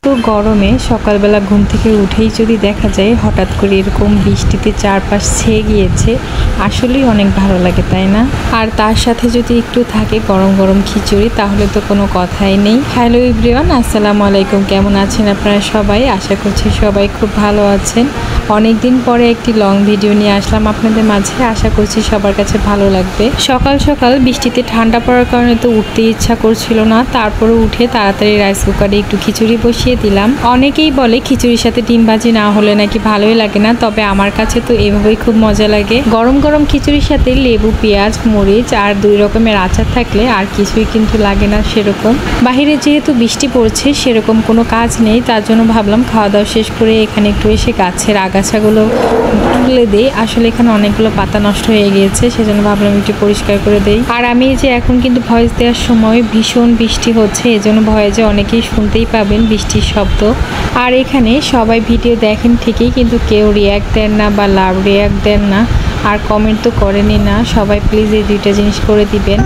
তো গরমে সকালবেলা ঘুম থেকে উঠেই যদি দেখা যায় হঠাৎ করে এরকম বৃষ্টিতে চারপাশ ছেয়ে গিয়েছে, আসলেই অনেক ভালো লাগে, তাই না? আর তার সাথে যদি একটু থাকে গরম গরম খিচুড়ি, তাহলে তো কোনো কথাই নেই। হ্যালো এভরিওয়ান, আসসালামু আলাইকুম। কেমন আছেন আপনারা সবাই? আশা করছি সবাই খুব ভালো আছেন। অনেক দিন পরে একটি লং ভিডিও নিয়ে আসলাম আপনাদের মাঝে। আশা করছি সবার কাছে ভালো লাগবে। সকাল সকাল বৃষ্টিতে ঠান্ডা পড়ার কারণে তো উঠতে ইচ্ছা করছিল না, তারপরে উঠে তাড়াতাড়ি রাইস কুকারে একটু খিচুড়ি বসিয়ে দিলাম। অনেকেই বলে খিচুড়ির সাথে ডিম ভাজি না হলে নাকি ভালোই লাগে না, তবে আমার কাছে তো এভাবেই খুব মজা লাগে। গরম গরম খিচুড়ির সাথে লেবু, পেঁয়াজ, মরিচ আর 2 রকমের আচার থাকলে আর কিছুই কিন্তু লাগে না সেরকম। বাহিরে যেহেতু বৃষ্টি পড়ছে, সেরকম কোনো কাজ নেই, তার জন্য ভাবলাম খাওয়া দাওয়া শেষ করে এখানে একটু এসে গাছের আগাছাগুলো তুলে দেই। আসলে এখানে অনেকগুলো পাতা নষ্ট হয়ে গিয়েছে, সেজন্য ভাবলাম একটু পরিষ্কার করে দেই। আর আমি যে এখন কিন্তু ভয়েস দেওয়ার সময় ভীষণ বৃষ্টি হচ্ছে, এজন্য ভয়েসে অনেকেই শুনতেই পাবেন বৃষ্টির শব্দ। আর এখানে সবাই ভিডিও দেখেন ঠিকই, কিন্তু কেউ রিয়্যাক্ট দেন না বা লাভ রিয়্যাক্ট দেন না, আর কমেন্ট তো করেনই না। সবাই প্লিজ এই 2টা জিনিস করে দিবেন।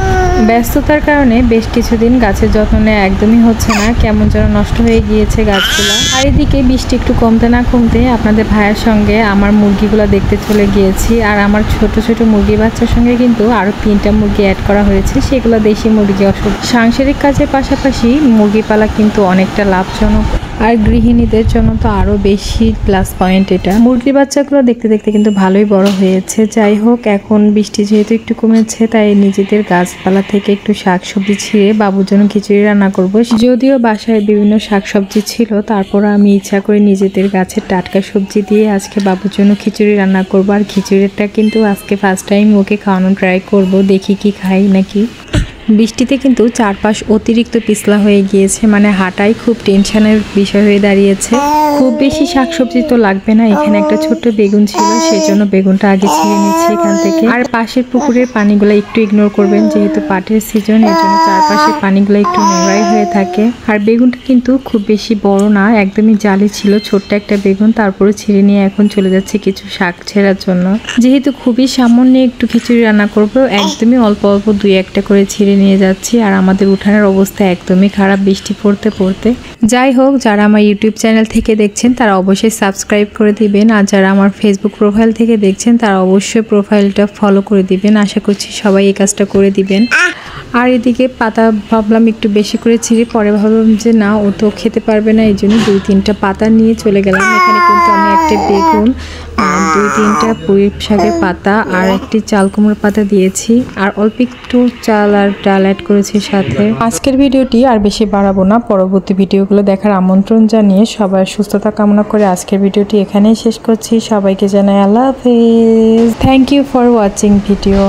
ব্যস্ততার কারণে বেশ কিছুদিন গাছের যত্ন নেওয়া একদমই হচ্ছে না, কেমন যেন নষ্ট হয়ে গিয়েছে গাছগুলো। আর এদিকে বৃষ্টি একটু কমতে না কমতে আপনাদের ভাইয়ের সঙ্গে আমার মুরগিগুলো দেখতে চলে গিয়েছি। আর আমার ছোট ছোট মুরগি বাচ্চার সঙ্গে কিন্তু আরও 3টা মুরগি অ্যাড করা হয়েছে, সেগুলো দেশি মুরগি। সাংসারিক কাজের পাশাপাশি মুরগি পালা কিন্তু অনেকটা লাভজনক, আর গৃহিণীদের জন্য তো আরও বেশি প্লাস পয়েন্ট এটা। মুরগির বাচ্চাগুলো দেখতে দেখতে কিন্তু ভালোই বড় হয়েছে। যাই হোক, এখন বৃষ্টি যেহেতু একটু কমেছে, তাই নিজেদের গাছপালা থেকে একটু শাকসবজি ছিঁড়ে বাবুর জন্য খিচুড়ি রান্না করব। যদিও বাসায় বিভিন্ন শাকসবজি ছিল, তারপর আমি ইচ্ছা করে নিজেদের গাছের টাটকা সবজি দিয়ে আজকে বাবুর জন্য খিচুড়ি রান্না করব। আর খিচুড়িটা কিন্তু আজকে ফার্স্ট টাইম ওকে খাওয়ানো ট্রাই করব, দেখি কি খাই নাকি। বৃষ্টিতে কিন্তু চারপাশ অতিরিক্ত পিছলা হয়ে গিয়েছে, মানে হাঁটাই খুব টেনশনের বিষয় হয়ে দাঁড়িয়েছে। খুব বেশি শাকসবজি তো লাগবে না, এখানে একটা ছোট্ট বেগুন ছিল, সেই জন্য বেগুনটা আগে ছিঁড়ে নিচ্ছি এখান থেকে। আর পাশের পুকুরের পানিগুলো একটু ইগনোর করবেন, যেহেতু পাটের সিজন, এর জন্য চারপাশের পানিগুলো একটু নোংরাই হয়ে থাকে। আর বেগুনটা কিন্তু খুব বেশি বড় না, একদমই জালি ছিল, ছোট্ট একটা বেগুন। তারপরে ছিঁড়ে নিয়ে এখন চলে যাচ্ছে কিছু শাক ছেঁড়ার জন্য। যেহেতু খুবই সামান্য একটু খিচুড়ি রান্না করব, একদমই অল্প অল্প 2-1টা করে ছিঁড়ে নিয়ে যাচ্ছি। আর আমাদের উঠানের অবস্থা একদমই খারাপ বৃষ্টি পড়তে পড়তে। যাই হোক, যারা আমার ইউটিউব চ্যানেল থেকে দেখছেন তারা অবশ্যই সাবস্ক্রাইব করে দিবেন, আর যারা আমার ফেসবুক প্রোফাইল থেকে দেখছেন তারা অবশ্যই প্রোফাইলটা ফলো করে দিবেন। আশা করছি সবাই এই কাজটা করে দিবেন। আর এদিকে পাতা ভাবলাম একটু বেশি করে ছিঁড়ে, পরে ভাবলাম যে না, ও তো খেতে পারবে না, এই জন্য 2-3টা পাতা নিয়ে চলে গেলাম। এখানে কিন্তু আমি একটা বেগুন, 2-3টা পুঁই শাকের পাতা আর একটি চাল কুমড়োর পাতা দিয়েছি, আর অল্প একটু চাল আর ডাল অ্যাড করেছি সাথে। আজকের ভিডিওটি আর বেশি বাড়াবো না, পরবর্তী ভিডিওগুলো দেখার আমন্ত্রণ জানিয়ে সবার সুস্থতা কামনা করে আজকের ভিডিওটি এখানেই শেষ করছি। সবাইকে জানাই আল্লাহ হাফেজ। Thank you for watching video.